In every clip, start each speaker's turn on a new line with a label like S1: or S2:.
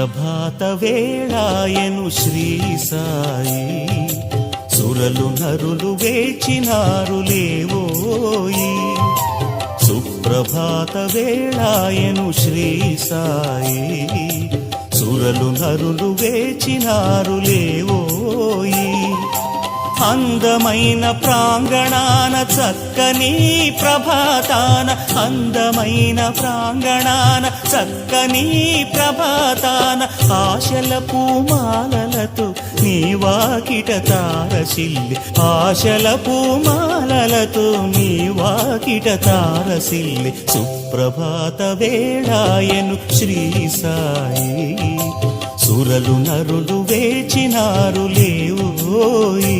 S1: సుప్రభాత వేళాయను శ్రీ సాయి, సురలు నరులు వేచినారు లేవోయి. సుప్రభాత వేళాయను శ్రీ సాయి, సురలు నరులు వేచినారు లేవోయి. అందమైన ప్రాంగణాన చక్కని ప్రభాతాన, అందమైన ప్రాంగణాన చక్కని ప్రభాతాన, ఆశల పూమాలలతో నీ వాకిట తారసిల్లి, ఆశల పూమాలలతో నీ వాకిట తారసిల్లి. సుప్రభాత వేళాయను శ్రీ సాయి, సురలు నరులు వేచినారు లేవోయి.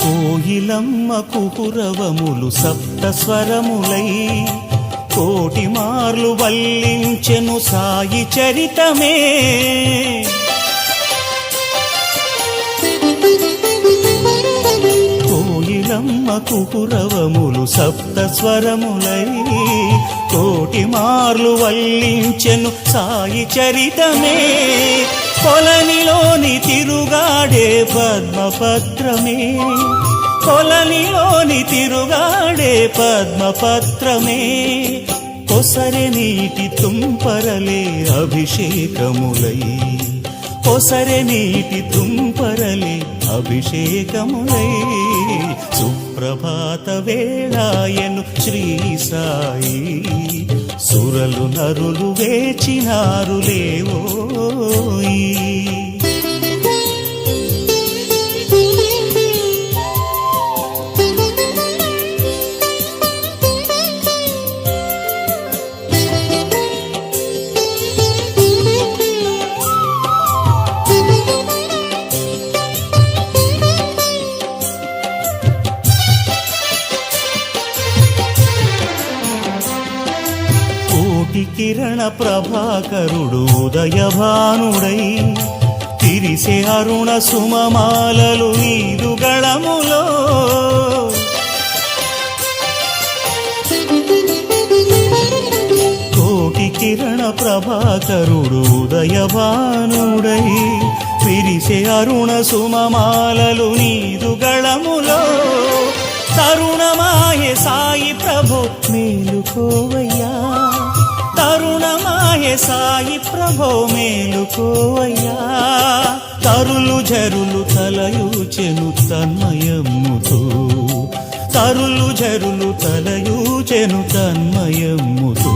S1: కోయిలమ్మ కుహురవములు సప్త స్వరములై, కోటి మార్లు వల్లించెను సాయి చరితమే. కోయిలమ్మ కుహురవములు సప్త స్వరములై, కోటి మార్లు వల్లించెను సాయి చరితమే. కొలనిలోని తిరుగాడే పద్మపత్రమే, కొలనిలోని తిరుగాడే పద్మపత్రమే. కొసరె నీటి తుంపరలే అభిషేకములై, కొసరె నీటి తుంపరలే అభిషేకములై. సుప్రభాత వేళాయను శ్రీ సాయి, సురలు నరులు వేచినారు లేవోయి. కోటి కిరణ ప్రభాకరుడు ఉదయభానుడై, తిరిసే అరుణ సుమమాలలు నీదుగళములో. కోటి కిరణ ప్రభాకరుడు ఉదయభానుడై, తిరిసే అరుణ సుమమాలలు నీదుగళములో. తరుణమాయే సాయి ప్రభు మేలుకోవయ్యా, తరుణమాయే సాయి ప్రభో మేలుకోవయ్యా. తరులు జరులు తలయూచెను తన్మయమ్ముతో, తరులు జరులు తలయూచెను తన్మయమ్ముతో.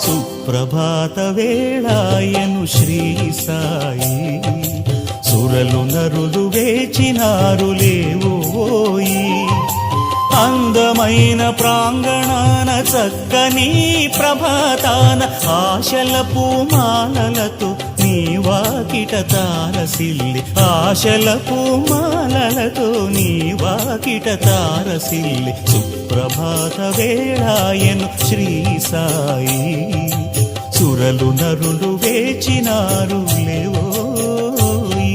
S1: సుప్రభాత వేళాయను శ్రీ సాయి, సురలు నరులు వేచినారు లేవోయి. అందమైన ప్రాంగణాన చక్కని ప్రభాతాన, ఆశల పూమాలలతో నీ వాకిట తారసిల్లి, ఆశల పూమాలలతో నీ వాకిట తారసిల్లి. సుప్రభాత వేళాయను శ్రీ సాయి, సురలు నరులు వేచినారు లేవోయి.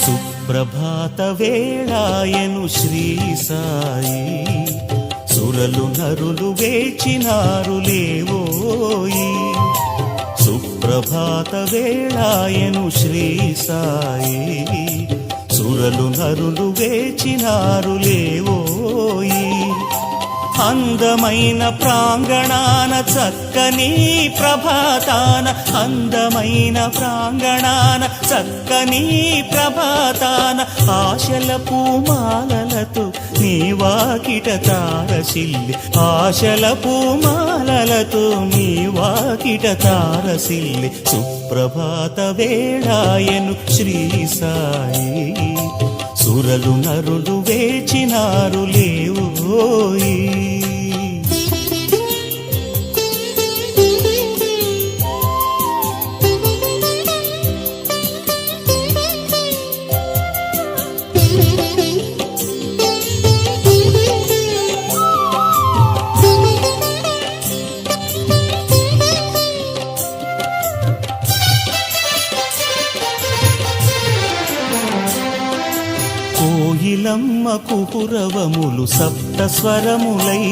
S1: సుప్రభాత వేళాయను శ్రీ సాయి, సురలు నరులు వేచినారు లేవోయి. సుప్రభాత వేళాయను శ్రీ సాయి, సురలు నరులు వేచినారు లేవోయి. అందమైన ప్రాంగణాన చక్కని ప్రభాతాన, అందమైన ప్రాంగణాన చక్కని ప్రభాతాన, ఆశల పూమాలలతో నీ వాకిట తారసిల్లి, ఆశల పూమాలలతో నీ వాకిట తారసిల్లి, సుప్రభాత వేళాయను శ్రీ సాయి. సురలు నరులు వేచినారు లేవోయి. కోయిలమ్మ కుహురవములు సప్త స్వరములై,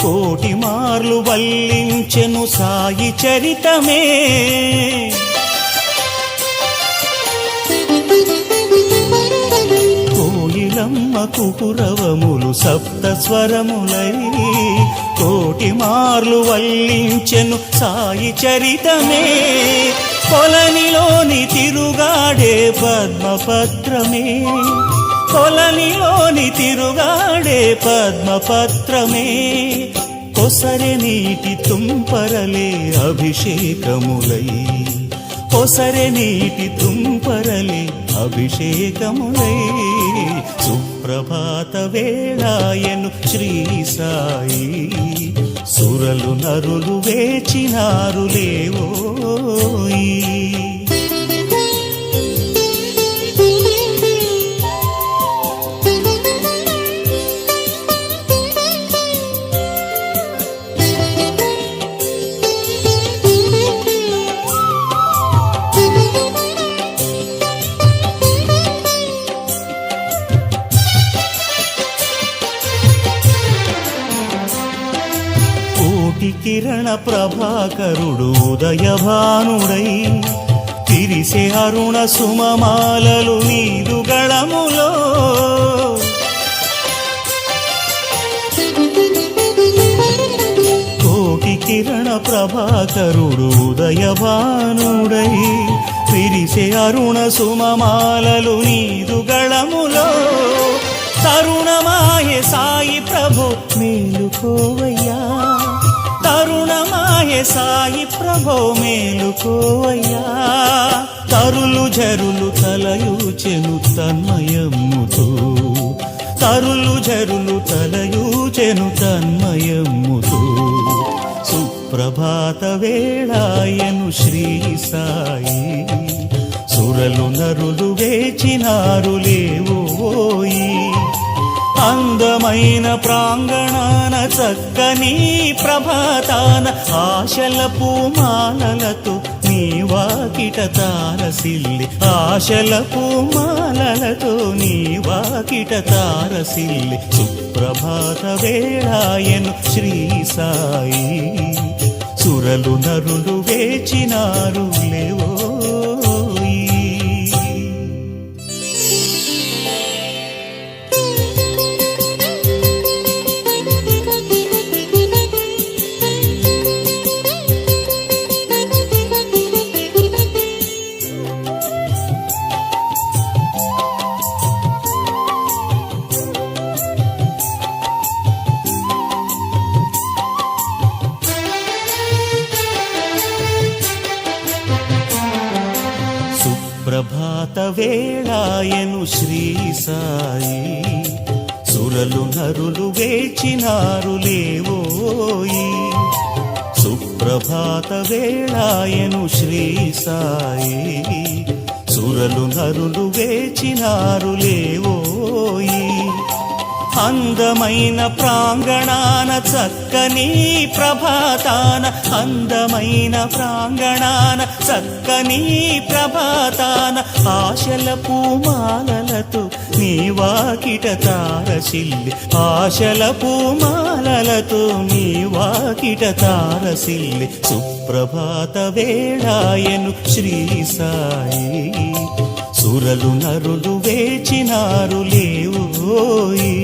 S1: కోటి మార్లు వల్లించెను సాయి చరితమే. కోయిలమ్మ కుహురవములు సప్త స్వరములై, కోటి మార్లు వల్లించెను సాయి చరితమే. కొలనిలోని తిరుగాడే పద్మపత్రమే, కొలనిలోని తిరుగాడే పద్మపత్రమే. కొసరె నీటి తుంపరలే అభిషేకములై, కొసరె నీటి తుంపరలే అభిషేకములై, సుప్రభాత వేళాయను శ్రీ సాయి. సురలు నరులు వేచినారు లేవోయి. కిరణ ప్రభాకరుడు ఉదయభానుడై, తిరిసే అరుణ సుమమాలలు నీదు గళములో. కోటి కిరణ ప్రభాకరుడు ఉదయభానుడై, తిరిసే అరుణ సుమమాలలు నీదు గళములో. తరుణమాయే సాయి ప్రభు మేలుకోవయ్యా, తరుణమాయే సాయి ప్రభో మేలుకోవయ్యా. తరులు జరులు తలయూచెను తన్మయమ్ముతో, తరులు జరులు తలయూచెను తన్మయమ్ముతో, సుప్రభాత వేళాయను శ్రీ సాయి. సురలు నరులు వేచినారు లేవోయి. అందమైన ప్రాంగణాన చక్కని ప్రభాతాన, ఆశల పూమాలలతో నీ వాకిట తారసిల్లి, ఆశల పూమాలలతో నీ వాకిట తారసిల్లి, సుప్రభాత వేళాయను శ్రీ సాయి. సురలు నరులు వేచినారు లేవోయి. ప్రభాత వేళాయను శ్రీ సాయి. సురలు నరులు వేచినారు లేవోయి. సుప్రభాత వేళాయను శ్రీ సాయి. సురలు నరులు వేచినారు లేవోయి. అందమైన ప్రాంగణాన చక్కని ప్రభాతాన, అందమైన ప్రాంగణాన చక్కని ప్రభాతాన, ఆశల పూమాలలతో నీ వాకిట తారసిల్లి, ఆశల పూమాలలతో నీ వాకిట తారసిల్లి, సుప్రభాత వేళాయను శ్రీ సాయి. సురలు నరులు వేచినారు లేవోయి.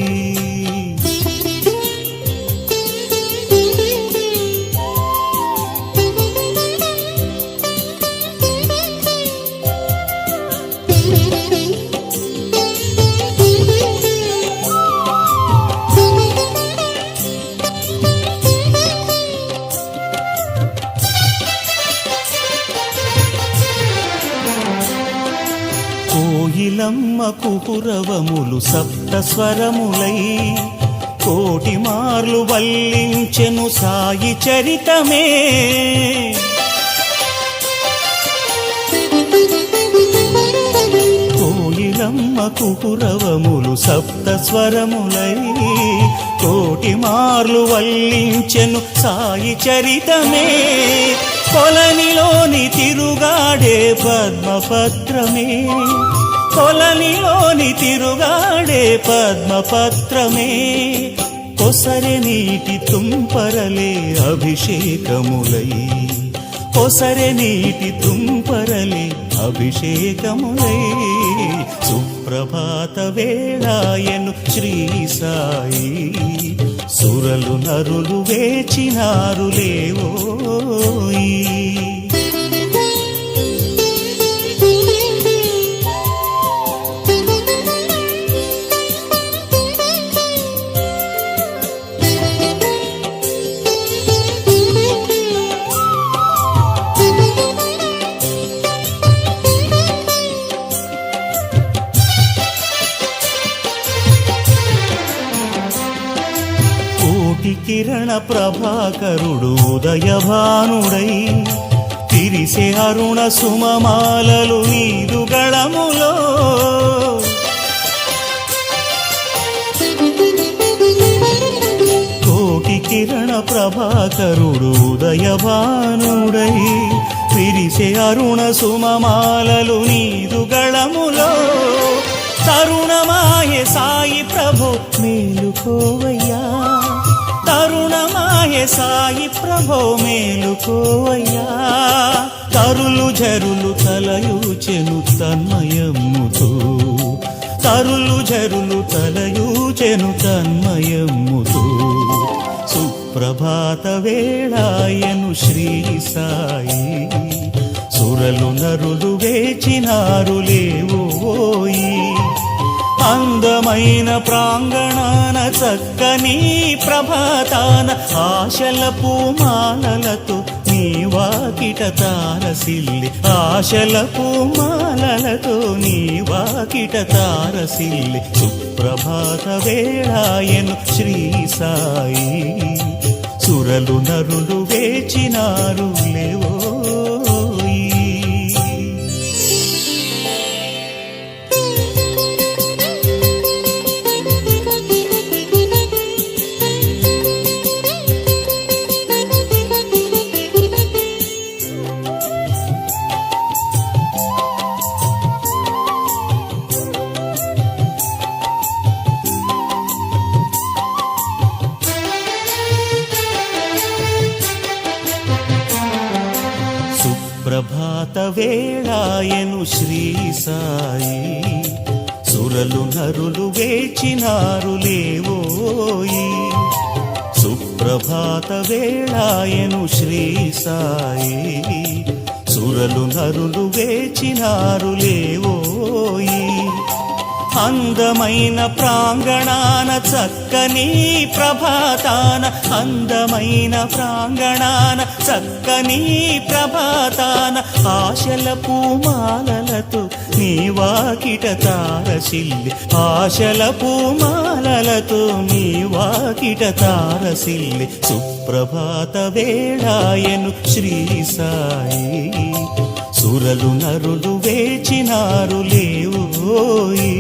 S1: కోయిలమ్మ కుహురవములు సప్త స్వరములై కోటి మార్లు వల్లించెను సాయి చరితమే. కోయిలమ్మ కుహురవములు సప్త స్వరములై కోటి మార్లు వల్లించెను సాయి చరితమే. కొలనిలోని తిరుగాడే పద్మపత్రమే, కొలనిలోని తిరుగాడే పద్మపత్రమే. కొసరె నీటి తుంపరలే అభిషేకములై, కొసరె నీటి తుంపరలే అభిషేకములై. సుప్రభాత వేళాయను శ్రీ సాయి, సురలు నరులు వేచినారు లేవోయి. కిరణ ప్రభాకరుడు ఉదయభానుడై తిరిసే అరుణ సుమమాలలు నీదు గళములో. కోటి కిరణ ప్రభాకరుడు ఉదయభానుడై తిరిసే అరుణ సుమమాలలు నీదు గళములో. తరుణమాయే సాయి ప్రభు మేలుకోవయ్యా, తరుణమాయే సాయి ప్రభో మేలుకోవయ్యా. తరులు జరులు తలయూచెను తన్మయమ్ముతో, తరులు జరులు తలయూచెను తన్మయమ్ముతో. సుప్రభాత వేళాయను శ్రీ సాయి, సురలు నరులు వేచినారు లేవోయి. అందమైన ప్రాంగణాన చక్కని ప్రభాతాన ఆశల పూమాలలతో నీ వాకిట తారసిల్లి, ఆశల పూమాలలతో నీ వాకిట తారసిల్లి. సుప్రభాత వేళాయను శ్రీ సాయి, సురలు నరులు వేచినారు లేవో. ప్రభాత వేళాయను శ్రీ సాయి, సురలు నరులు వేచినారు లేవోయి. సుప్రభాత వేళాయను శ్రీ సాయి, సురలు నరులు వేచినారు లేవోయి. అందమైన ప్రాంగణాన చక్కని ప్రభాతాన, అందమైన ప్రాంగణాన చక్కని ప్రభాతాన ఆశల పూమాలలతో నీ వాకిట తారసిల్లి, ఆశల పూమాలలతో నీ వాకిట తారసిల్లి. సుప్రభాత వేళాయను శ్రీ సాయి, సురలు నరులు వేచినారు లేవోయి.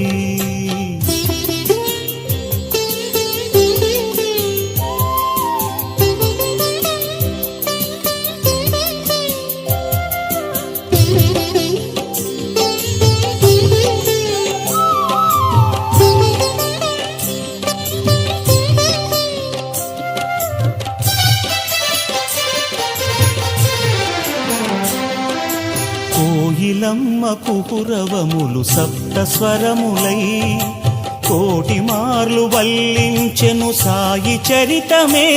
S1: కోయిలమ్మ కుహురవములు సప్త స్వరములై కోటి మార్లు వల్లించెను సాయి చరితమే.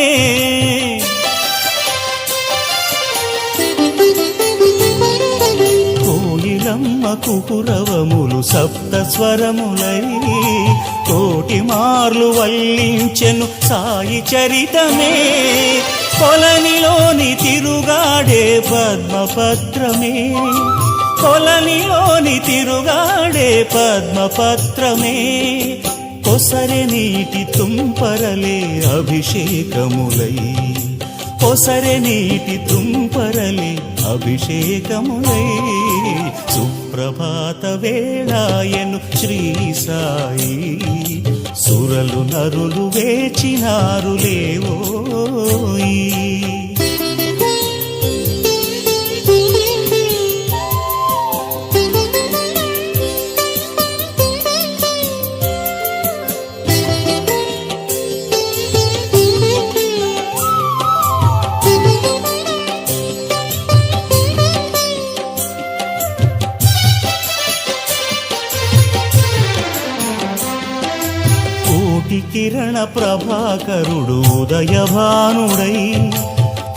S1: కోయిలమ్మ కుహురవములు సప్త స్వరములై కోటి మార్లు వల్లించెను సాయి చరితమే. కొలనిలోని తిరుగాడే పద్మపత్రమే, కొలనిలోని తిరుగాడే పద్మపత్రమే కొసరె నీటి తుంపరలే అభిషేకములై కొసరె నీటి తుంపరలే అభిషేకములై సుప్రభాత వేళాయను శ్రీ సాయి సురలు నరులు వేచినారు లేవోయి కిరణ ప్రభాకరుడు ఉదయభానుడై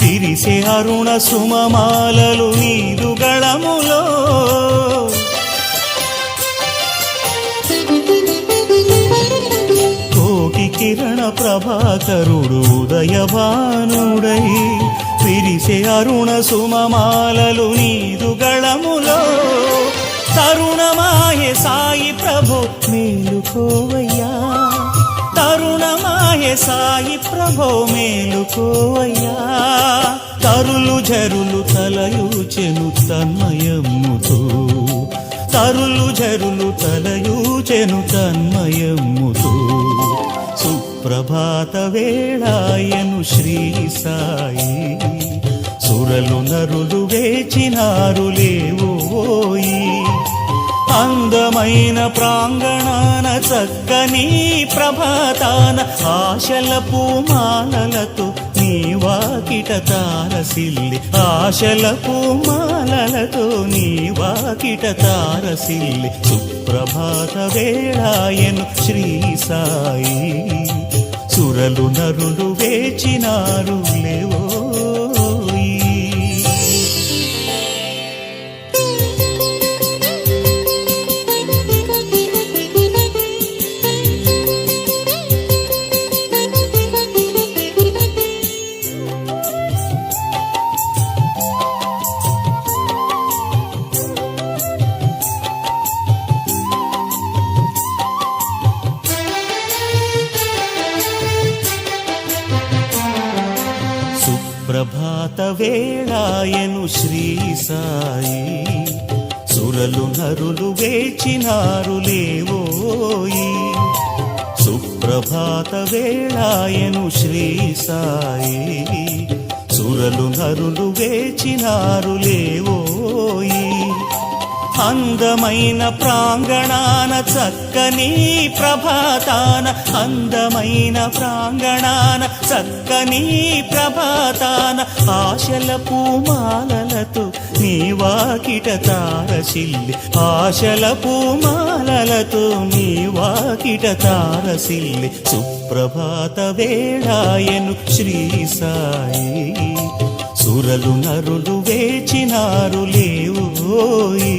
S1: తిరిసే అరుణ సుమమాలలు నీదు గళములో కోటి కిరణ ప్రభాకరుడు ఉదయభానుడై తిరిసే అరుణ సుమమాలలు నీదు గళములో తరుణమాయే సాయి ప్రభో మేలుకోవయ్యా తరుణమాయే సాయి ప్రభో మేలుకోవయ్యా తరులు జరులు తలయూచెను తన్మయమ్ముతో తరులు జరులు తలయూచెను తన్మయమ్ముతో సుప్రభాత వేళాయను శ్రీ సాయి సురలు నరులు వేచినారు లేవోయి అందమైన ప్రాంగణాన చక్కని ప్రభాతాన ఆశల పూమాలలతో నీ వాకిట తారసిల్లి ఆశల పూమాలలతో నీ వాకిట తారసిల్లి సుప్రభాత వేళాయను శ్రీ సాయి సురలు నరులు వేచినారు లేవో ప్రభాత వేళాయను శ్రీ సాయి సురలు నరులు వేచినారు లేవోయి సుప్రభాత వేళాయను శ్రీ సాయి సురలు నరులు వేచినారు లేవోయి అందమైన ప్రాంగణాన చక్కని ప్రభాతాన అందమైన ప్రాంగణాన చక్కని ప్రభాతాన ఆశల పూమాలలతో నీ వాకిట తారసిల్లి ఆశల పూమాలలతో నీ వాకిట తారసిల్లి సుప్రభాత వేళాయను శ్రీ సాయి సురలు నరులు వేచినారు లేవోయి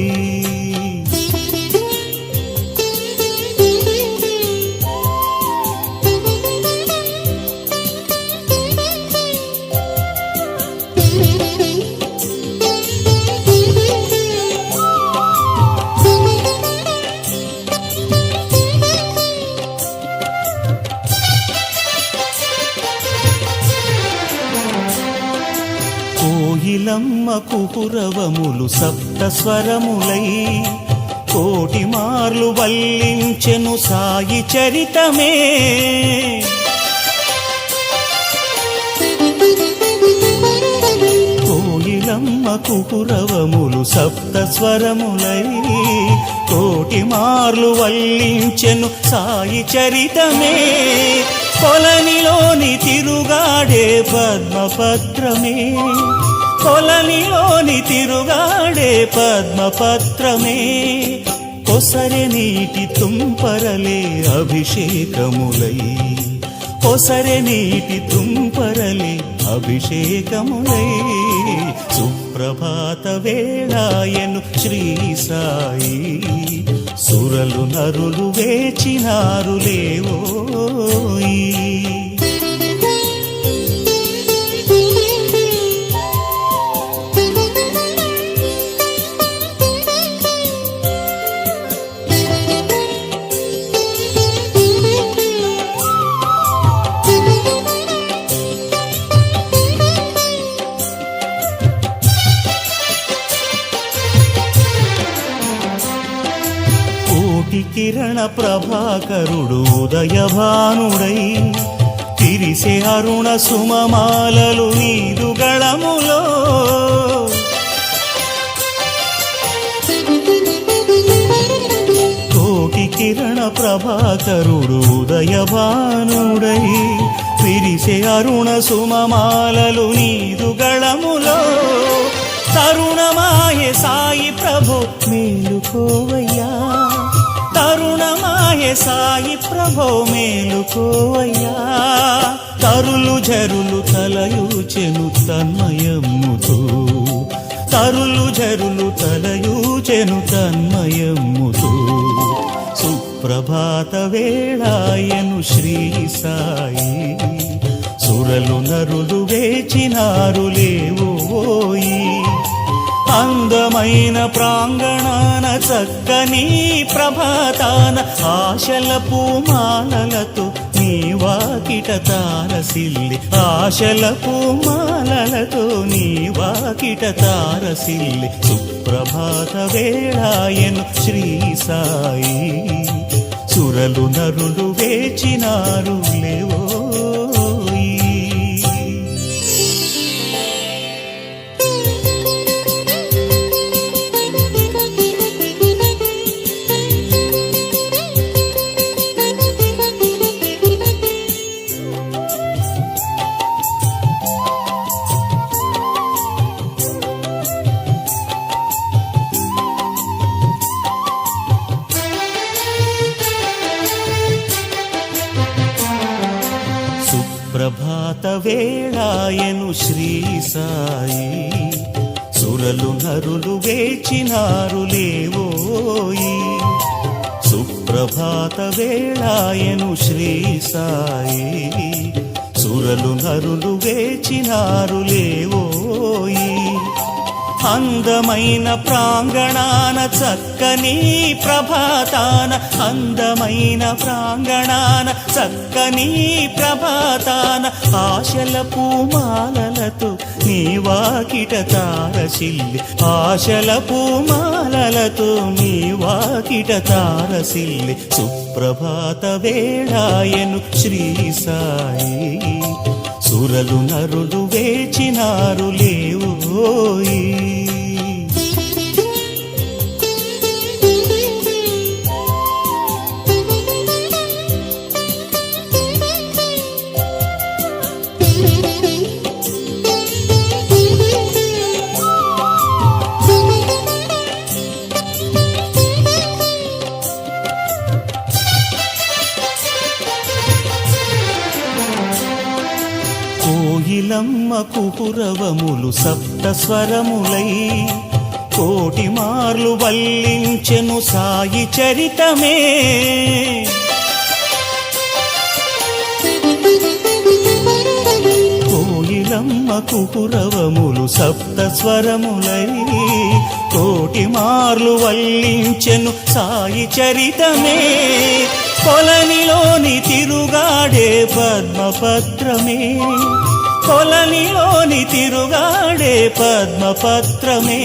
S1: కోయిలమ్మ కుహురవములు సప్త స్వరములై కోటి మార్లు వల్లించెను సాయి చరితమే కోయిలమ్మ కుహురవములు సప్త స్వరములై కోటి మార్లు వల్లించెను సాయి చరితమే కొలనిలోని తిరుగాడే పద్మపత్రమే కొలనిలోని తిరుగాడే పద్మపత్రమే కొసరె నీటి తుంపరలే అభిషేకములై కొసరె నీటి తుంపరలే అభిషేకములై సుప్రభాత వేళాయను శ్రీ సాయి సురలు నరులు వేచినారు లేవోయి కోటి కిరణ ప్రభాకరుడు ఉదయభానుడై తిరిసే అరుణ సుమమాలలు నీదు గళములో కోటి కిరణ ప్రభాకరుడు ఉదయభానుడై తిరిసే అరుణ సుమమాలలు నీదు గళములో తరుణమాయే సాయి ప్రభు మేలుకోవయ్యా తరుణమాయే సాయి ప్రభు మేలుకోవయ్యా తరులు జరులు తలయూచెను తన్మయమ్ముతో తరులు జరులు తలయూచెను తన్మయమ్ముతో సుప్రభాత వేళాయను శ్రీ సాయి సురలు నరులు వేచినారు లేవోయి అందమైన ప్రాంగణాన చక్కని ప్రభాతాన ఆశల పూమాలలతో నీ వాకిట తారసిల్లి ఆశల పూమాలలతో నీ వాకిట తారసిల్లి సుప్రభాత వేళాయను శ్రీ సాయి సురలు నరులు వేచినారు లేవో ప్రభాత వేళాయను శ్రీ సాయి సురలు నరులు వేచినారు లేవోయి సుప్రభాత వేళాయను శ్రీ సాయి సురలు నరులు వేచినారు లేవోయి అందమైన ప్రాంగణాన చక్కని ప్రభాతాన అందమైన ప్రాంగణాన చక్కని ప్రభాతాన ఆశల పూమాలలతో నీ వాకిట తారసిల్లి ఆశల పూమాలలతో నీ వాకిట తారసిల్లి సుప్రభాత వేళాయను శ్రీ సాయి సురలు నరులు వేచినారు లేవోయి కోయిలమ్మ కుహురవములు సప్త స్వరములై కోటి మార్లు వల్లించెను సాయి చరితమే కోయిలమ్మ కుహురవములు సప్త స్వరములై కోటి మార్లు వల్లించెను సాయి చరితమే కొలనిలోని తిరుగాడే పద్మపత్రమే కొలనిలోని తిరుగాడే పద్మపత్రమే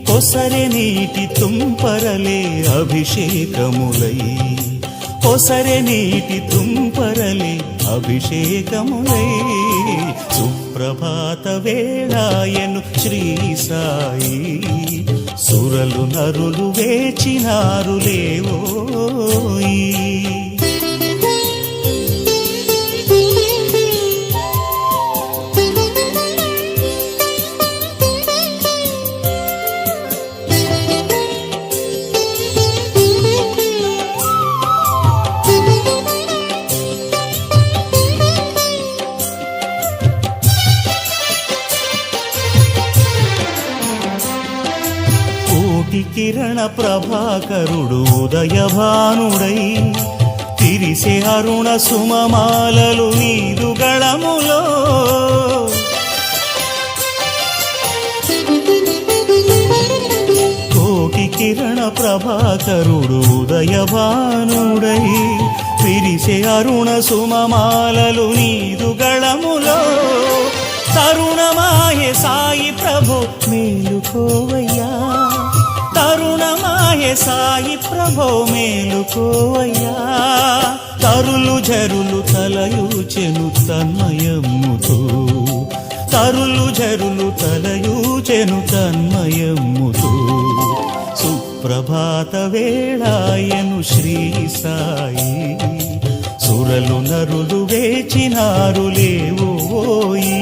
S1: కొసరె నీటి తుంపరలే అభిషేకములై కొసరె నీటి తుంపరలే అభిషేకములై సుప్రభాత వేళాయను శ్రీ సాయి సురలు నరులు వేచినారు లేవోయి కోటి కిరణ ప్రభాకరుడు ఉదయభానుడై తిరిసే అరుణ సుమమాలలు నీదు గళములో కోటి కిరణ ప్రభాకరుడు ఉదయభానుడై తిరిసే అరుణ సుమమాలలు నీదు గళములో తరుణమాయే సాయి ప్రభు మేలుకోవయ్యా తరుణమాయే తరుణమాయే సాయి ప్రభో మేలుకోవయ్యా తరులు జరులు తలయూచెను తన్మయమ్ముతో తరులు జరులు తలయూచెను తన్మయమ్ముతో సుప్రభాత వేళాయను శ్రీ సాయి సురలు నరులు వేచినారు లేవోయి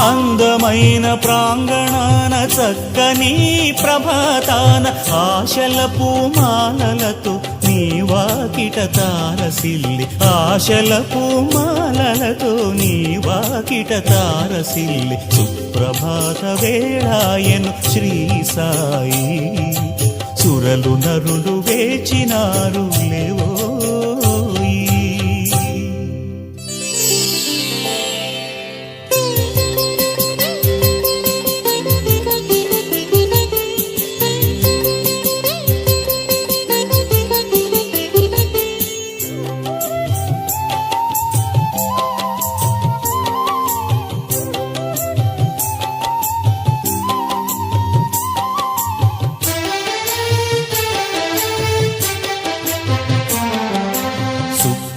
S1: అందమైన ప్రాంగణాన చక్కని ప్రభాతాన ఆశల పూమాలలతో నీ వాకిట తారసిల్లి ఆశల పూమాలలతో నీ వాకిట తారసిల్లి సుప్రభాత వేళాయను శ్రీ సాయి సురలు నరులు వేచినారు లేవో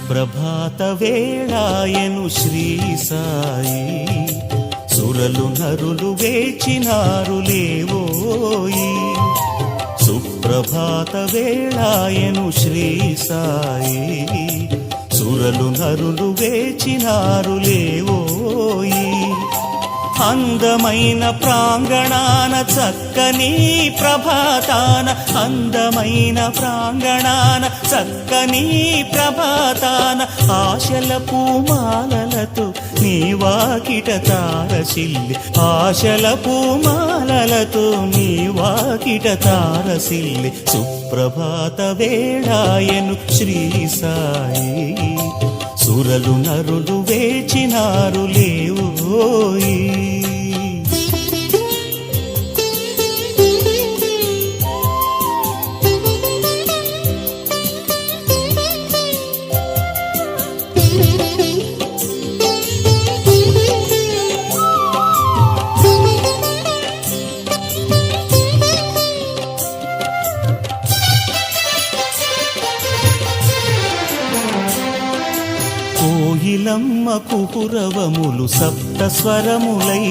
S1: ప్రభాత వేళాయను శ్రీ సాయి సురలు నరులు వేచినారు లేవోయి సుప్రభాత వేళాయను శ్రీ సాయి సురలు నరులు వేచినారు లేవోయి అందమైన ప్రాంగణాన చక్కని ప్రభాతాన అందమైన ప్రాంగణాన చక్కని ప్రభాతాన ఆశల పూమాలలతో నీ వాకిట తారసిల్లి ఆశల పూమాలలతో నీ వాకిట తారసిల్లి సుప్రభాత వేళాయను శ్రీ సాయి సురలు నరులు వేచినారు లేవోయి కోయిలమ్మ కుహురవములు సప్త స్వరములై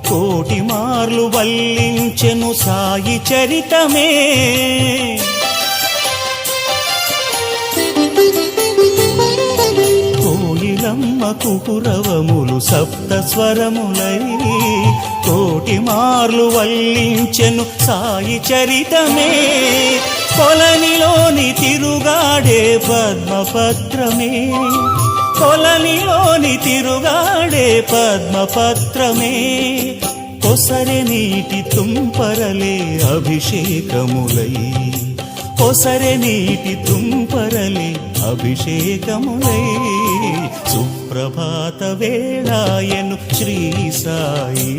S1: కోటి మార్లు వల్లించెను సాయి చరితమే కోయిలమ్మ కుహురవములు సప్త స్వరములై కోటి మార్లు వల్లించెను సాయి చరితమే కొలనిలోని తిరుగాడే పద్మపత్రమే కొలనిలోని తిరుగాడే పద్మపత్రమే కొసరె నీటి తుంపరలే అభిషేకములై కొసరె నీటి తుంపరలే అభిషేకములై సుప్రభాత వేళాయను శ్రీ సాయి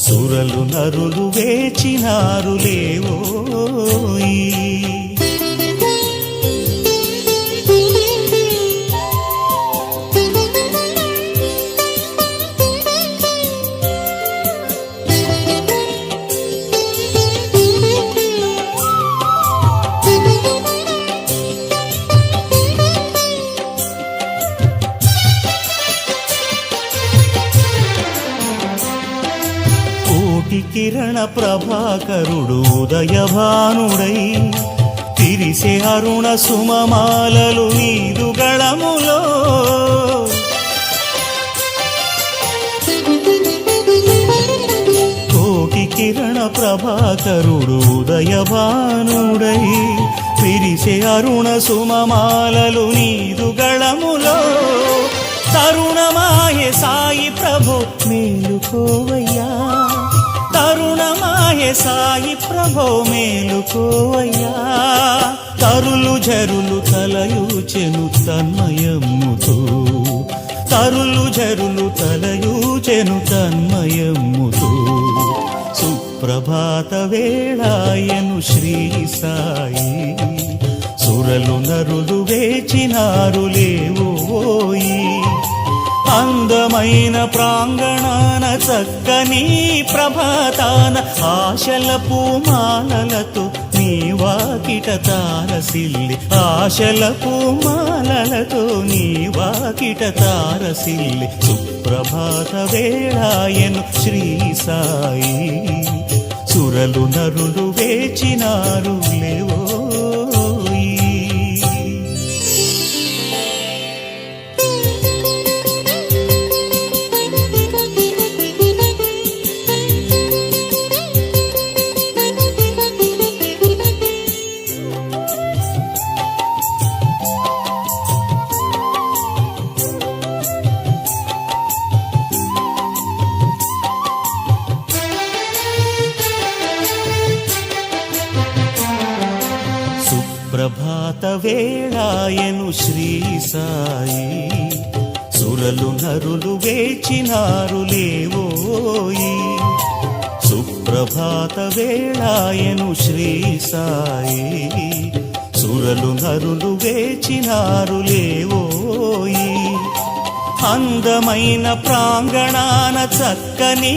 S1: సురలు నరులు వేచినారు లేవోయి కిరణ ప్రభాకరుడు ఉదయభానుడై తిరిసే అరుణ సుమమాలలు నీదు గళములో కోటి కిరణ ప్రభాకరుడు ఉదయభానుడై తిరిసే అరుణ సుమమాలలు నీదు గళములో తరుణమాయే సాయి ప్రభు మేలుకోవయ్యా తరుణమాయే సాయి ప్రభో మేలుకోవయ్యా తరులు జరులు తలయూచెను తన్మయమ్ముతో తరులు జరులు తలయూచెను తన్మయమ్ముతో సుప్రభాత వేళాయను శ్రీ సాయి సురలు నరులు వేచినారు లేవోయి అందమైన ప్రాంగణాన చక్కని ప్రభాతాన ఆశల పూమాలలతో వాకిట తారసిల్లి ఆశల పూమాలలతో నీ వాకిట తారసిల్లి సుప్రభాత వేళాయను శ్రీ సాయి సురలు నరులు వేచినారు లేవోయి. ప్రభాత వేళాయను శ్రీ సాయి సురలు నరులు వేచినారు లేవోయి. సుప్రభాత వేళాయను శ్రీ సాయి సురలు నరులు వేచినారు లేవోయి. అందమైన ప్రాంగణాన చక్కని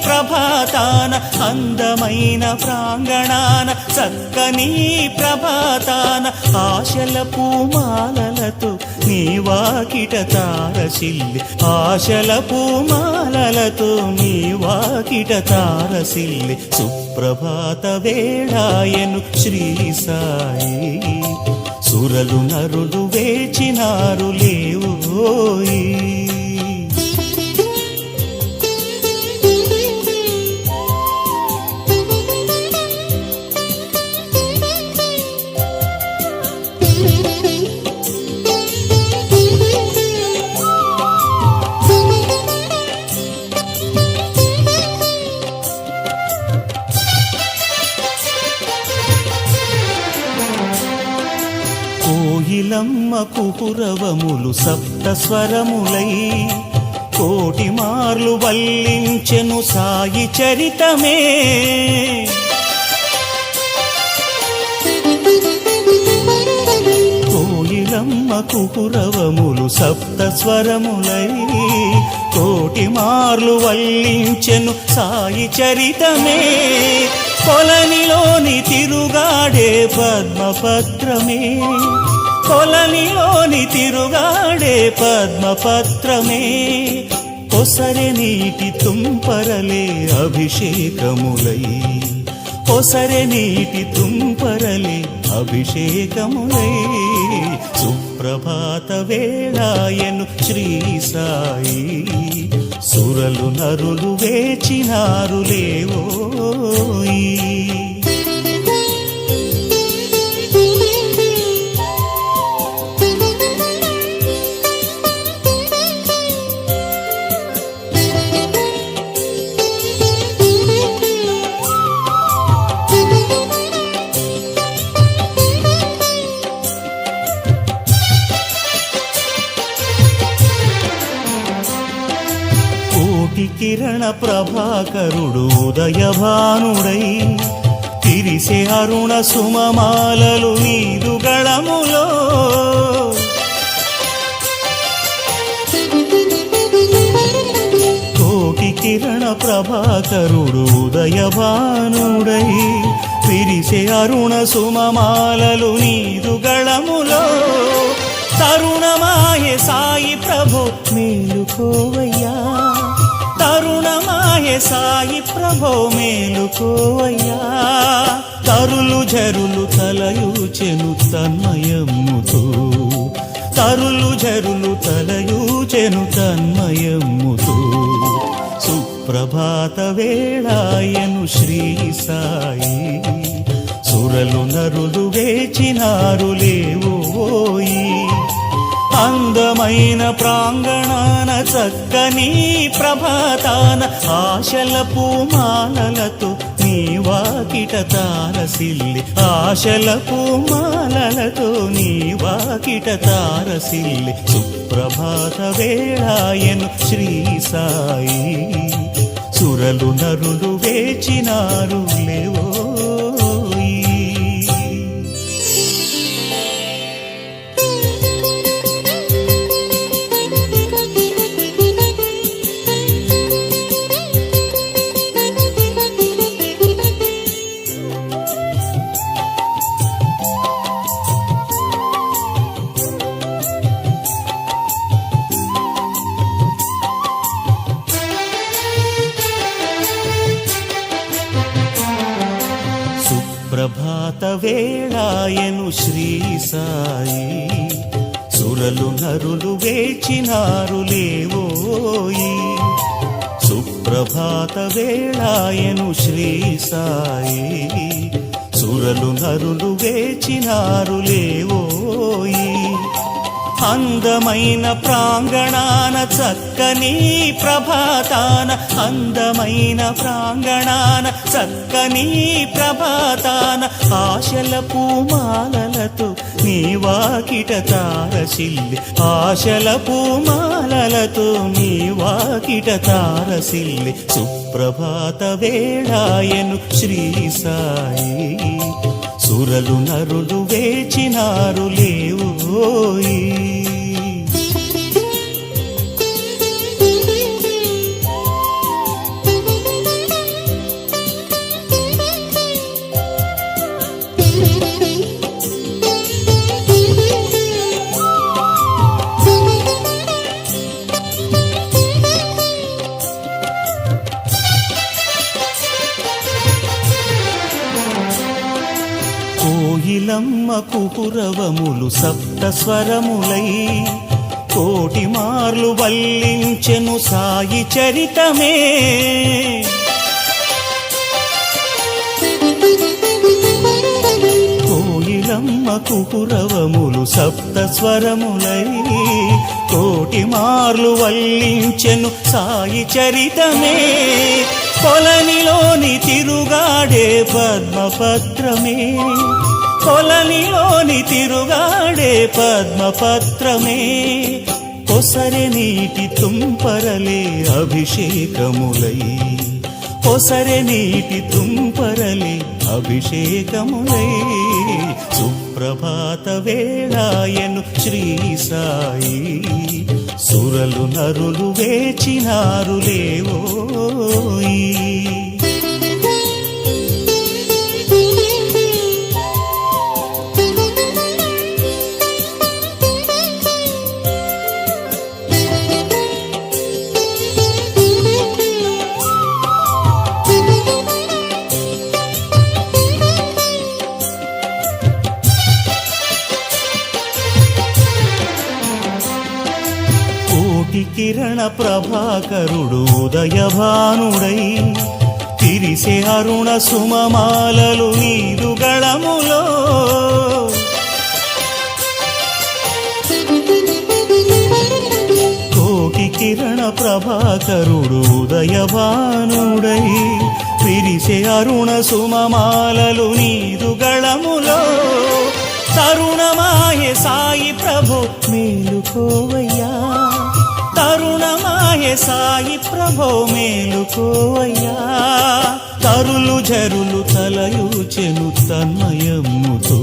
S1: ప్రభాతాన అందమైన ప్రాంగణాన చక్కని ప్రభాతాన ఆశల పూమాలలతో నీ వాకిట తారసిల్లి ఆశల పూమాలలతో నీ వాకిట తారసిల్లి సుప్రభాత వేళాయను శ్రీ సాయి సురలు నరులు వేచినారు లేవోయి. కోయిలమ్మ కుహురవములు సప్త స్వరములై కోటి మార్లు వల్లించెను సాయి చరితమే. కోయిలమ్మ కుహురవములు సప్త స్వరములై కోటి మార్లు వల్లించెను సాయి చరితమే. కొలనిలోని తిరుగాడే పద్మపత్రమే కొలనిలోని తిరుగాడే పద్మపత్రమే. కొసరె నీటి తుంపరలే అభిషేకములై కొసరె నీటి తుంపరలే అభిషేకములై సుప్రభాత వేళాయను శ్రీ సాయి సురలు నరులు వేచినారు లేవోయి. కిరణ ప్రభాకరుడు ఉదయభానుడై తిరిసే అరుణ సుమమాలలు నీదు గళములో. కోటి కిరణ ప్రభాకరుడు ఉదయభానుడై తిరిసే అరుణ సుమమాలలు నీదు గళములో. తరుణమాయే సాయి ప్రభో మేలుకోవయ్యా తరుణమాయే సాయి ప్రభో మేలుకోవయ్యా. తరులు జరులు తలయూచెను తన్మయమ్ముతో తరులు జరులు తలయూచెను తన్మయమ్ముతో సుప్రభాత వేళాయను శ్రీ సాయి సురలు నరులు వేచినారు లేవోయి. అందమైన ప్రాంగణాన చక్కని ప్రభాతాన ఆశల పూమాలలతో నీ వాకిట తారసిల్లి ఆశల పూమాలలతో నీ వాకిట తారసిల్లి సుప్రభాత వేళాయను శ్రీ సాయి సురలు నరులు వేచినారు లేవోయి. సుప్రభాత వేళాయను శ్రీ సాయి సురలు నరులు వేచినారు లేవోయి సుప్రభాత వేళాయను శ్రీ సాయి సురలు నరులు వేచినారు లేవోయి అందమైన ప్రాంగణాన చక్కని ప్రభాతాన అందమైన ప్రాంగణాన చక్కని ప్రభాతాన ఆశల పూమాలలతో నీ వాకిట తారసిల్లి ఆశల పూమాలలతో నీ వాకిట తారసిల్లి సుప్రభాత వేళాయను శ్రీ సాయి సురలు నరులు వేచినారు లేవోయి కోయిలమ్మ కుహురవములు సప్త స్వరములై కోటి మార్లు వల్లించెను సాయి చరితమే కోయిలమ్మ కుహురవములు సప్త స్వరములై కోటి మార్లు వల్లించెను సాయి చరితమే కొలనిలోని తిరుగాడే పద్మపత్రమే కొలనిలోని తిరుగాడే పద్మపత్రమే కొసరె నీటి తుంపరలే అభిషేకములై కొసరె నీటి తుంపరలే అభిషేకములై సుప్రభాత వేళాయను శ్రీ సాయి సురలు నరులు వేచినారు లేవోయి కిరణ ప్రభాకరుడు ఉదయభానుడై తిరిసే అరుణ సుమమాలలు నీదు గళములో కోటి కిరణ ప్రభాకరుడు ఉదయభానుడై తిరిసే అరుణ సుమమాలలు నీదు గళములో తరుణమాయే సాయి ప్రభు మేలుకోవయ్యా తరుణమాయే సాయి ప్రభో మేలుకోవయ్యా తరులు జరులు తలయూచెను తన్మయమ్ముతో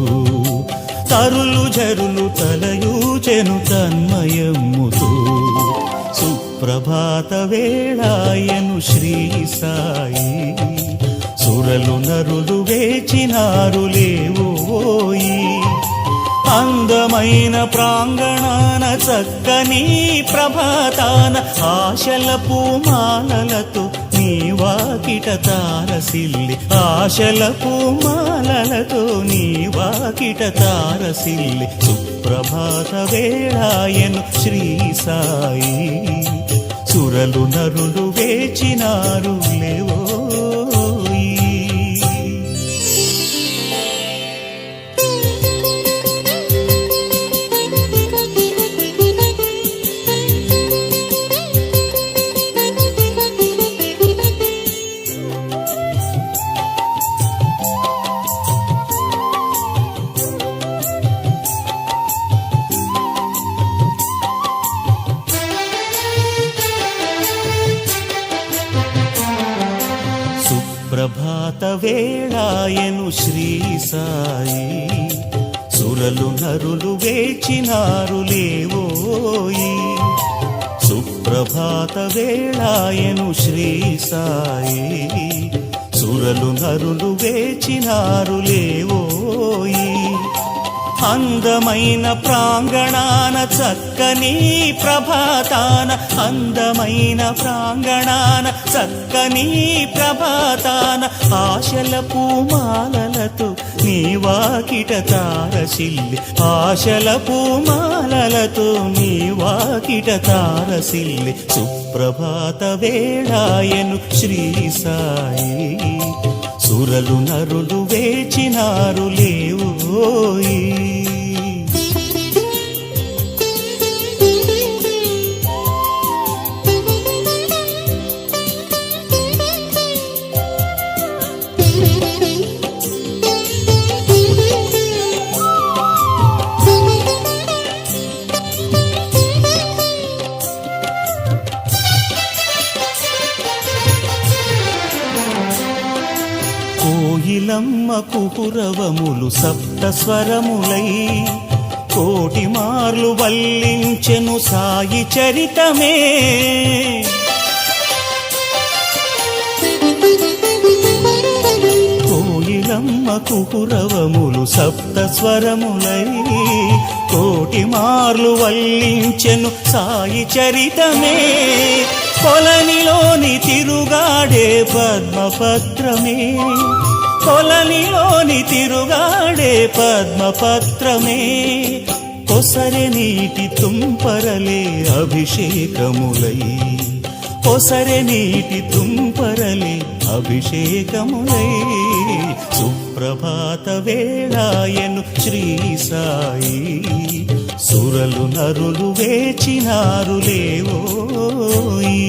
S1: తరులు జరులు తలయూచెను తన్మయమ్ముతో సుప్రభాత వేళాయను శ్రీ సాయి సురలు నరులు వేచినారు లేవోయి అందమైన ప్రాంగణాన చక్కని ప్రభాతాన ఆశల పూమాలలతో నీ వాకిట తారసిల్లి ఆశల పూమాలలతో నీ వాకిట తారసిల్లి సుప్రభాత వేళాయను శ్రీ సాయి సురలు నరులు వేచినారు లేవోయి ప్రభాత వేళాయను శ్రీ సాయి సురలు నరులు వేచినారు లేవోయి సుప్రభాత వేళాయను శ్రీ సాయి సురలు నరులు వేచినారు లేవోయి అందమైన ప్రాంగణాన చక్కని ప్రభాతాన, అందమైన ప్రాంగణాన చక్కని ప్రభాతాన, ఆశల పూమాలలతో నీ వాకిట తారసిల్లి, ఆశల పూమాలలతో నీ వాకిట తారసిల్లి, సుప్రభాత వేళాయను శ్రీ సాయి. సురలు నరులు వేచినారు లేవోయి. కోయిలమ్మ కుహురవములు సప్త స్వరములై, కోటి మార్లు వల్లించెను సాయి చరితమే. కోయిలమ్మ కుహురవములు సప్త స్వరములై, కోటి మార్లు వల్లించెను సాయి చరితమే. కొలనిలోని తిరుగాడే పద్మపత్రమే, కొలనిలోని తిరుగాడే పద్మపత్రమే. కొసరె నీటి తుంపరలే అభిషేకములై, కొసరె నీటి తుంపరలే అభిషేకములై, సుప్రభాత వేళాయను శ్రీ సాయి. సురలు నరులు వేచినారు లేవోయి.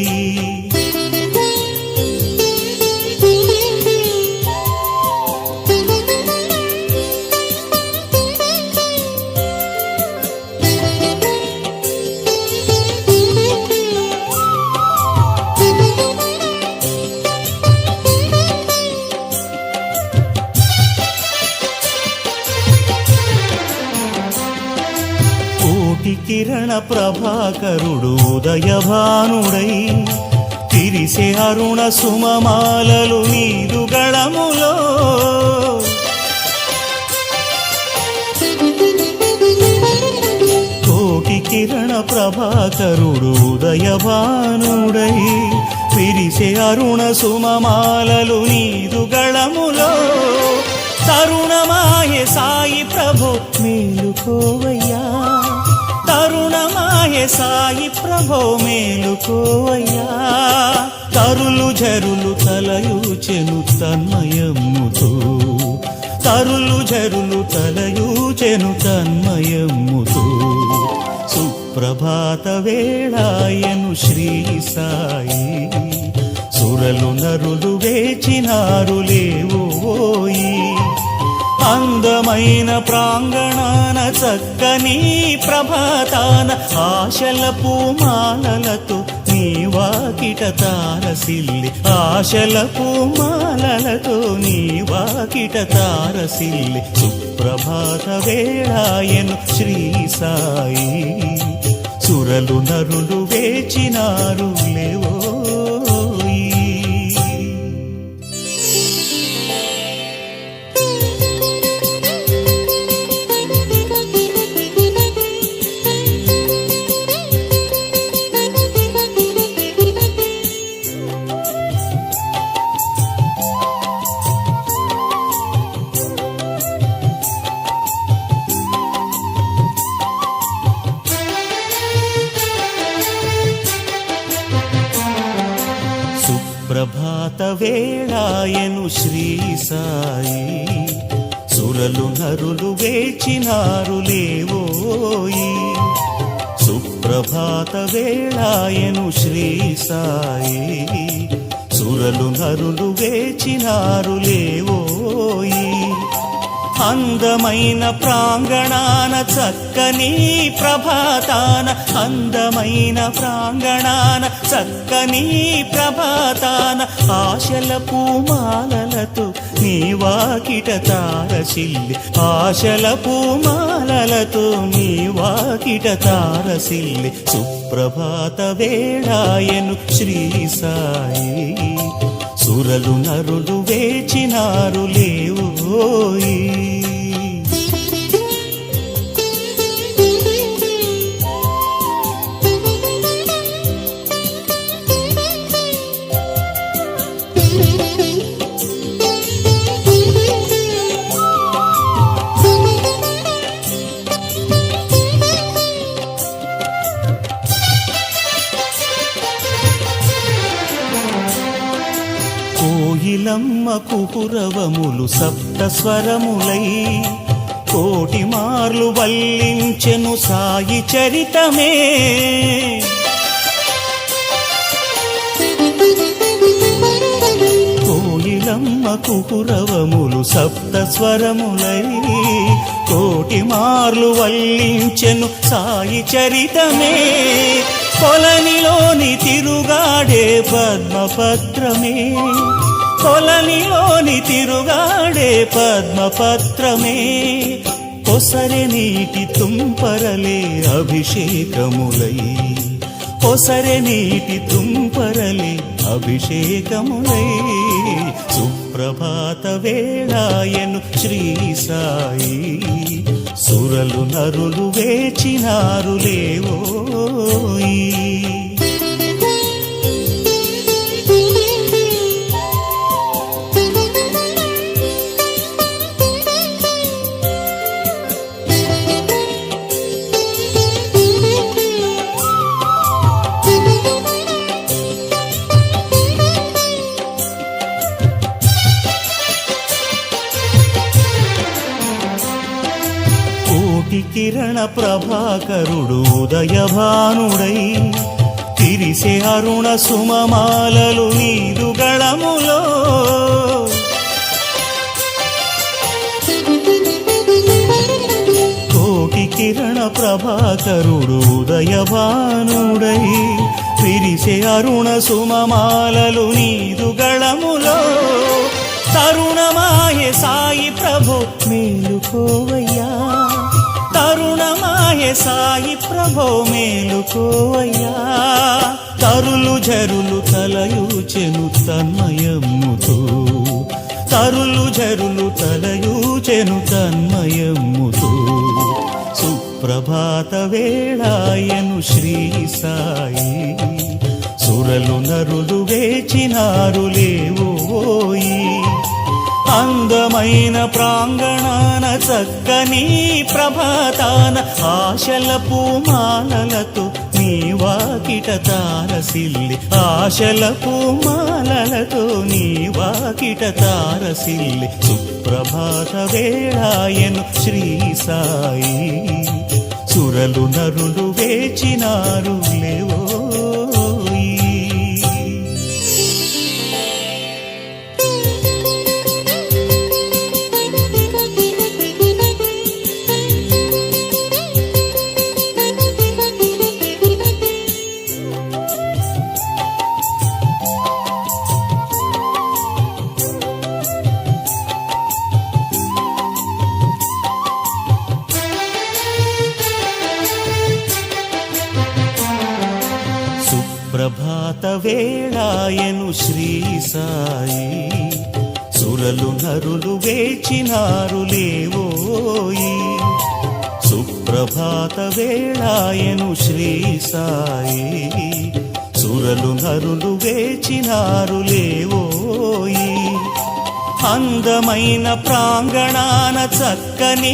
S1: కిరణ ప్రభాకరుడు ఉదయభానుడై, తిరిసే అరుణ సుమమాలలు నీదు గళములో. కోటి కిరణ ప్రభాకరుడు ఉదయభానుడై, తిరిసే అరుణ సుమమాలలు నీదు గళములో. తరుణమాయే సాయి ప్రభో మేలుకోవయ్యా, తరుణమాయే సాయి ప్రభో మేలుకోవయ్యా. తరులు జరులు తలయూచెను తన్మయమ్ముతో, తరులు జరులు తలయూచెను తన్మయమ్ముతో, సుప్రభాత వేళాయను శ్రీ సాయి. సురలు నరులు వేచినారు లేవోయి. అందమైన ప్రాంగణాన చక్కని ప్రభాతాన, ఆశల పూమాలలతో నీ వాకిట తారసిల్లి, ఆశల పూమాలలతో నీ వాకిట తారసిల్లి, సుప్రభాత వేళాయను శ్రీ సాయి. సురలు నరులు వేచినారు లేవోయి. ప్రభాత వేళాయను శ్రీ సాయి. సురలు నరులు వేచినారు లేవోయి. సుప్రభాత వేళాయను శ్రీ సాయి. సురలు నరులు వేచినారు లేవోయి. అందమైన ప్రాంగణాన చక్కని ప్రభాతాన, అందమైన ప్రాంగణాన చక్కని ప్రభాతాన, ఆశల పూమాలలతో నీ వాకిట తారసిల్లి, ఆశల పూమాలలతో నీ వాకిట తారసిల్లి, సుప్రభాత వేళాయను శ్రీ సాయి. సురలు నరులు వేచినారు లేవోయి. కుహురవములు సప్త స్వరములై కోటి మార్లు వల్లించెను సాయి చరితమే. కోయిలమ్మ కుహురవములు సప్త స్వరములై కోటి మార్లు వల్లించెను సాయి చరితమే. కొలనిలోని తిరుగాడే పద్మపత్రమే, కొలనిలోని తిరుగాడే పద్మపత్రమే. కొసరె నీటి తుంపరలే అభిషేకములై, కొసరె నీటి తుంపరలే అభిషేకములై. సుప్రభాత వేళాయను శ్రీ సాయి, సురలు నరులు వేచినారు లేవోయి. కోటి కిరణ ప్రభాకరుడు ఉదయభానుడై తిరిసే అరుణ సుమమాలలు నీదు గళములో. కోటి కిరణ ప్రభాకరుడు ఉదయభానుడై తిరిసే అరుణ సుమమాలలు నీదు గళములో. తరుణమాయే సాయి ప్రభు మేలుకోవయ్యా, తరుణమాయే సాయి ప్రభో మేలుకోవయ్యా. తరులు జరులు తలయూచెను తన్మయమ్ముతో, తరులు జరులు తలయూచెను తన్మయమ్ముతో. సుప్రభాత వేళాయను శ్రీ సాయి, సురలు నరులు వేచినారు లేవోయి. అందమైన ప్రాంగణాన చక్కని ప్రభాతాన ఆశల పూమాలలతో నీ వాకిట తారసిల్లి, ఆశల పూమాలలతో నీ వాకిట తారసిల్లి. సుప్రభాత వేళాయను శ్రీ సాయి, సురలు నరులు వేచినారు లేవోయి. ప్రభాత వేళాయను శ్రీ సాయి, సురలు నరులు వేచినారు లేవోయి. సుప్రభాత వేళాయను శ్రీ సాయి, సురలు నరులు వేచినారు లేవోయి. అందమైన ప్రాంగణాన చక్కని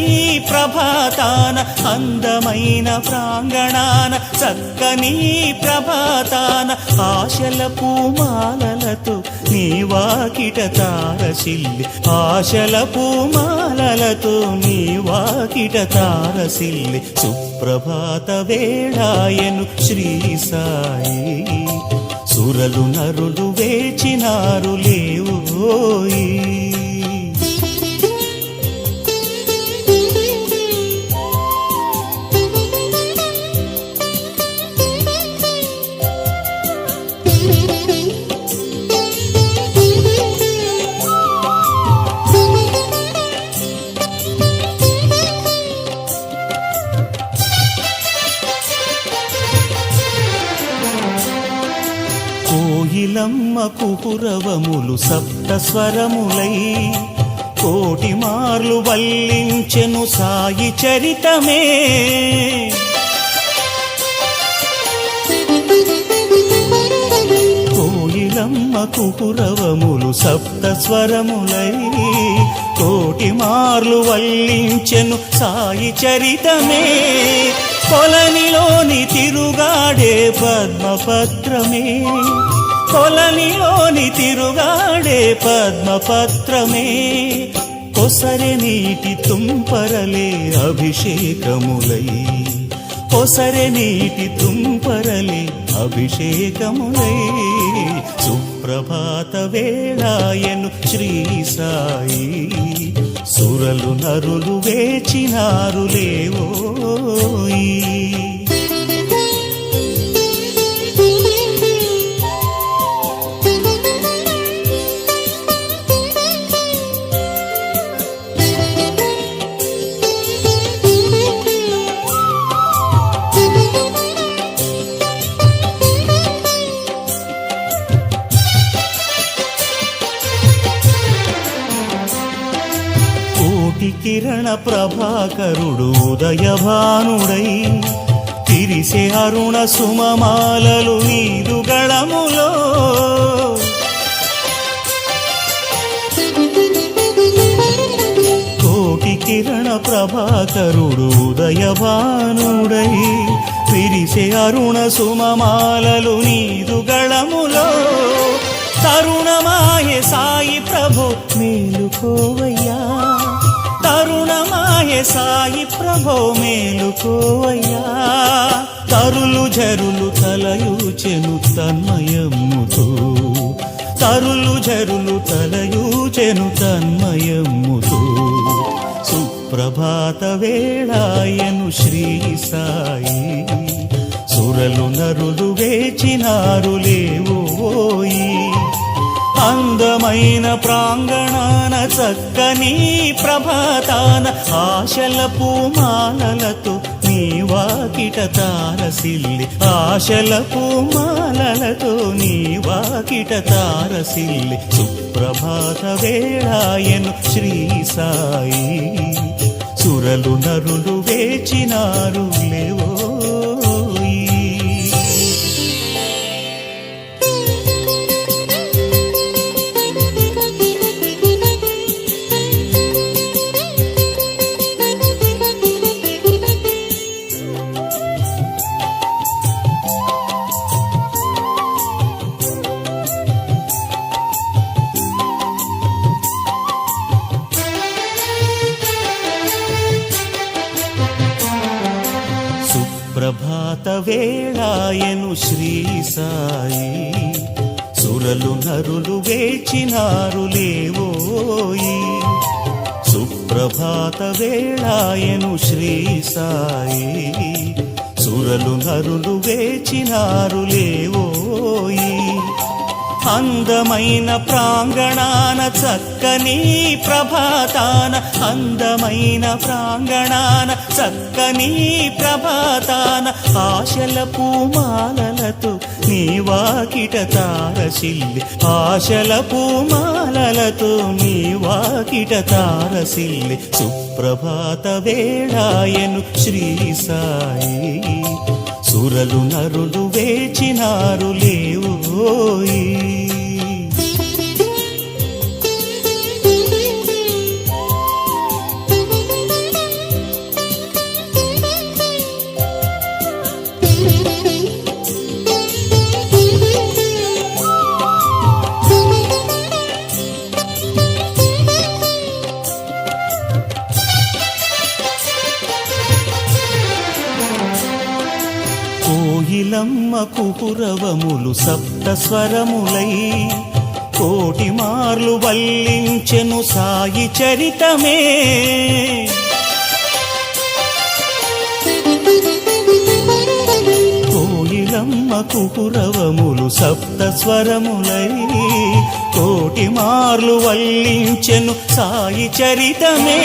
S1: ప్రభాతాన, అందమైన ప్రాంగణాన చక్కని ప్రభాతాన ఆశల పూమాలలతో నీ వాకిట తారసిల్లి, ఆశల పూమాలలతో నీ వాకిట తారసిల్లి. సుప్రభాత వేళాయను శ్రీ సాయి, సురలు నరులు వేచినారు లేవోయి. కోయిలమ్మ కుహురవములు సప్త స్వరములై కోటి మార్లు వల్లించెను సాయి చరితమే. కోయిలమ్మ కుహురవములు సప్త స్వరములై కోటి మార్లు వల్లించెను సాయి చరితమే. కొలనిలోని తిరుగాడే పద్మపత్రమే, కొలనిలోని తిరుగాడే పద్మపత్రమే కొసరె నీటి తుంపరలే అభిషేకములై కొసరె నీటి తుంపరలే అభిషేకములై సుప్రభాత వేళాయను శ్రీ సాయి సురలు నరులు వేచినారు లేవోయి. కిరణ ప్రభాకరుడు ఉదయభానుడై తిరిసే అరుణ సుమమాలలు నీదు గళములో కోటి కిరణ ప్రభాకరుడు ఉదయభానుడై తిరిసే అరుణ సుమమాలలు నీదు గళములో తరుణమాయే సాయి ప్రభు మేలుకోవయ్యా తరుణమాయే సాయి ప్రభో మేలుకోవయ్యా తరులు జరులు తలయూచెను తన్మయమ్ముతో తరులు జరులు తలయూచెను తన్మయమ్ముతో సుప్రభాత వేళాయను శ్రీ సాయి సురలు నరులు వేచినారు లేవోయి. అందమైన ప్రాంగణాన చక్కని ప్రభాతాన ఆశల పూమాలలతో నీ వాకిట తారసిల్లి ఆశల పూమాలలతో నీ వాకిట తారసిల్లి సుప్రభాత వేళాయను శ్రీ సాయి సురలు నరులు వేచినారు లేవో. ప్రభాత వేళాయను శ్రీ సాయి సురలు నరులు వేచినారు లేవోయి. సుప్రభాత వేళాయను శ్రీ సాయి సురలు నరులు వేచినారు లేవోయి. అందమైన ప్రాంగణాన చక్కని ప్రభాతాన అందమైన ప్రాంగణాన చక్కని ప్రభాతాన ఆశల పూమాలలతో నీ వాకిట తారసిల్లి ఆశల పూమాలలతో నీ వాకిట తారసిల్లి సుప్రభాత వేళాయను శ్రీ సాయి సురలు నరులు వేచినారు లేవోయి. కోయిలమ్మ కుహురవములు సప్త స్వరములై కోటి మార్లు వల్లించెను సాయి చరితమే కోయిలమ్మ కుహురవములు సప్త స్వరములై కోటి మార్లు వల్లించెను సాయి చరితమే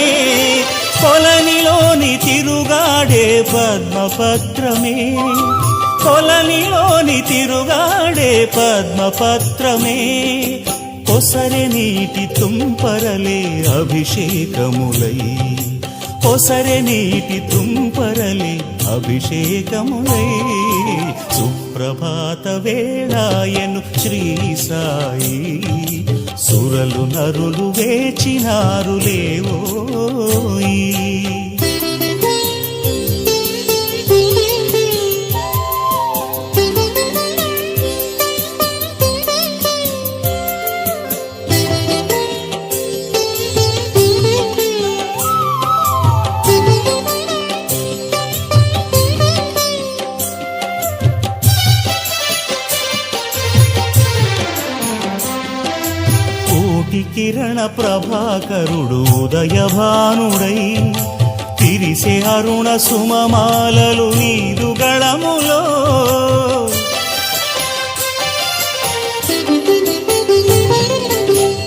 S1: కొలనిలోని తిరుగాడే పద్మపత్రమే కొలనిలోని తిరుగాడే పద్మపత్రమే కొసరె నీటి తుంపరలే అభిషేకములై కొసరె నీటి తుంపరలే అభిషేకములై సుప్రభాత వేళాయను శ్రీ సాయి సురలు నరులు వేచినారు లేవోయి. కిరణ ప్రభాకరుడు ఉదయభానుడై తిరిసే అరుణ సుమమాలలు నీదు గళములో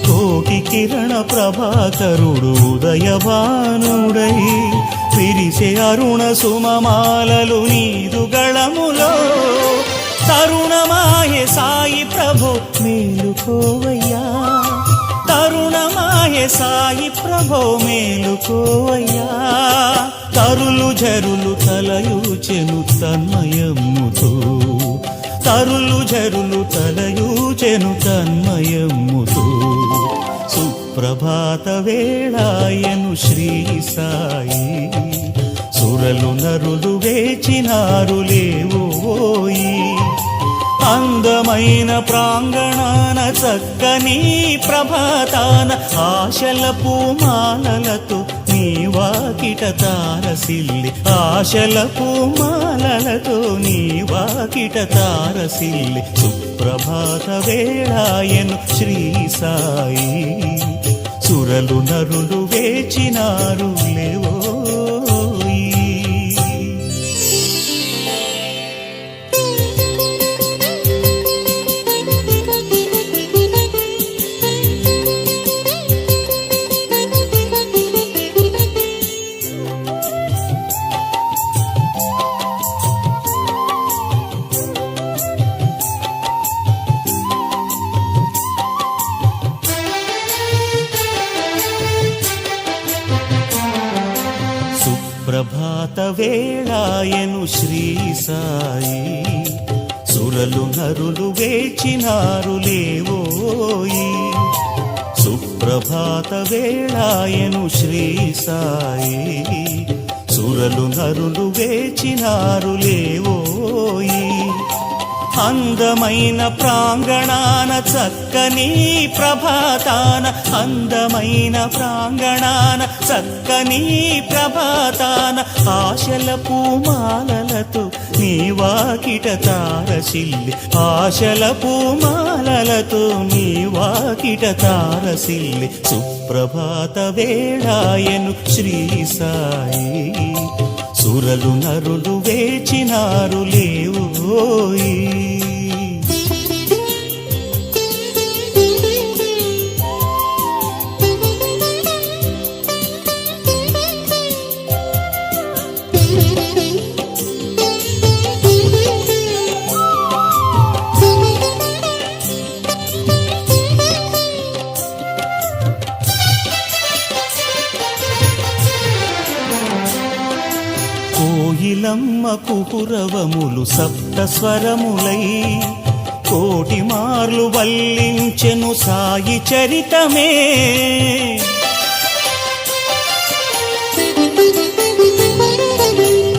S1: కోటి కిరణ ప్రభాకరుడు ఉదయభానుడై తిరిసే అరుణ సుమమాలలు నీదు గళములో తరుణమాయే సాయి ప్రభు మేలుకోవయ్యా తరుణమాయే సాయి ప్రభు మేలుకోవయ్యా తరులు జరులు తలయూచెను తన్మయమ్ముతో తరులు జరులు తలయూచెను తన్మయమ్ముతో సుప్రభాత వేళాయను శ్రీ సాయి సురలు నరులు వేచినారు లేవోయి అందమైన ప్రాంగణాన చక్కని ప్రభాతాన ఆశల పూమాలలతో నీ వాకిట తారసిల్లి ఆశల పూమాలలతో నీ వాకిట తారసిల్లి సుప్రభాత వేళాయను శ్రీ సాయి సురలు నరులు వేచినారు లేవో ప్రభాత వేళాయను శ్రీ సాయి సురలు నరులు వేచినారు లేవోయి సుప్రభాత వేళాయను శ్రీ సాయి సురలు నరులు వేచినారు లేవోయి అందమైన ప్రాంగణాన చక్కని ప్రభాతాన అందమైన ప్రాంగణాన చక్కని ప్రభాతాన ఆశల పూమాలలతో నీ వాకిట తారసిల్లి ఆశల పూమాలలతో నీ వాకిట తారసిల్లి సుప్రభాత వేళాయను శ్రీ సాయి సురలు నరులు వేచినారు లేవోయి కోయిలమ్మ కుహురవములు సప్త స్వరములై కోటి మార్లు వల్లించెను సాయి చరితమే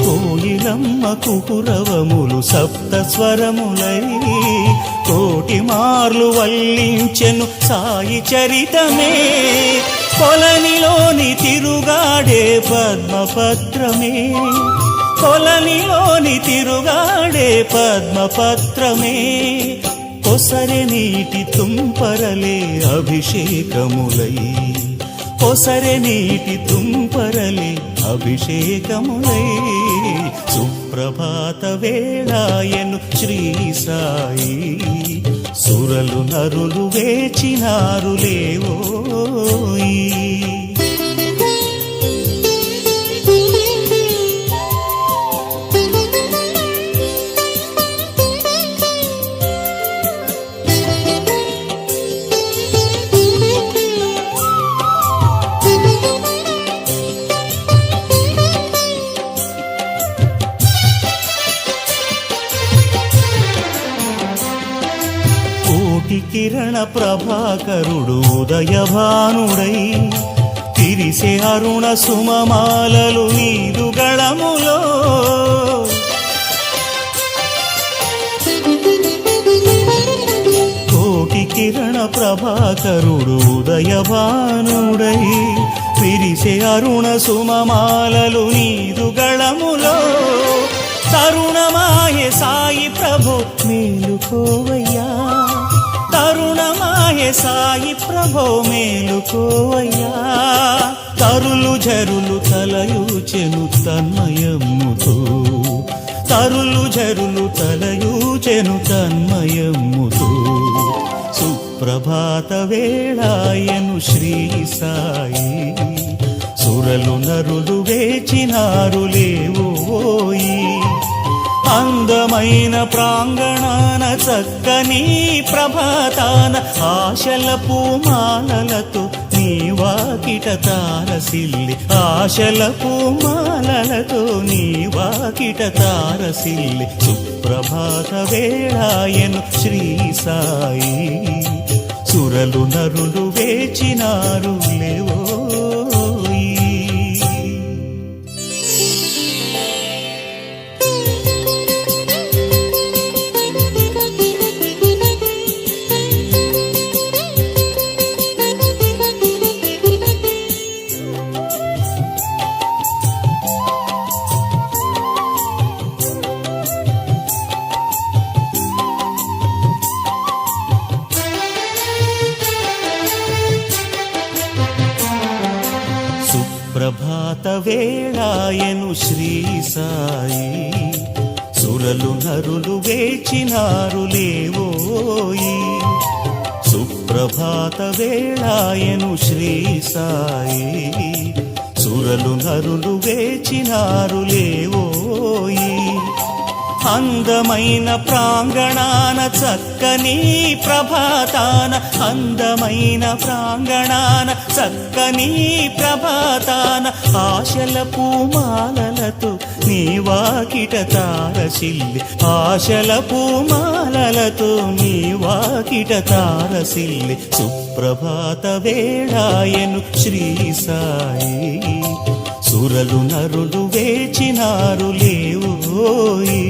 S1: కోయిలమ్మ కుహురవములు సప్త స్వరములై కోటి మార్లు వల్లించెను సాయి చరితమే కొలనిలోని తిరుగాడే పద్మపత్రమే కొలనిలోని తిరుగాడే పద్మపత్రమే కొసరె నీటి తుంపరలే అభిషేకములై కొసరె నీటి తుంపరలే అభిషేకములై సుప్రభాత వేళాయను శ్రీ సాయి సురలు నరులు వేచినారు లేవోయి కిరణ ప్రభాకరుడు ఉదయభానుడై తిరిసే అరుణ సుమమాలలు నీదు గళములో కోటి కిరణ ప్రభాకరుడు ఉదయభానుడై తిరిసే అరుణ సుమమాలలు నీదు గళములో తరుణమాయే సాయి ప్రభు మేలుకోవయ్యా తరుణమాయే సాయి ప్రభో మేలుకోవయ్యా తరులు జరులు తలయూచెను తన్మయమ్ముతో తరులు జరులు తలయూచెను తన్మయమ్ముతో సుప్రభాత వేళాయను శ్రీ సాయి సురలు నరులు వేచినారు లేవోయి అందమైన ప్రాంగణాన చక్కని ప్రభాతాన ఆశల పూమాలలతో నీ వాకిట తారసిల్లి ఆశల పూమాలలతో నీ వాకిట తారసిల్లి సుప్రభాత వేళాయను శ్రీ సాయి సురలు నరులు వేచినారు లేవోయి. ప్రభాత వేళాయను శ్రీ సాయి సురలు నరులు వేచినారు లేవోయి సుప్రభాత వేళాయను శ్రీ సాయి సురలు నరులు వేచినారు లేవోయి అందమైన ప్రాంగణాన చక్కని ప్రభాతాన అందమైన ప్రాంగణాన చక్కని ప్రభాతాన ఆశల పూమాలలతో నీ వాకిట తారసిల్లి ఆశల పూమాలలతో నీ వాకిట తారసిల్లి సుప్రభాత వేళాయను శ్రీ సాయి సురలు నరులు వేచినారు లేవోయి.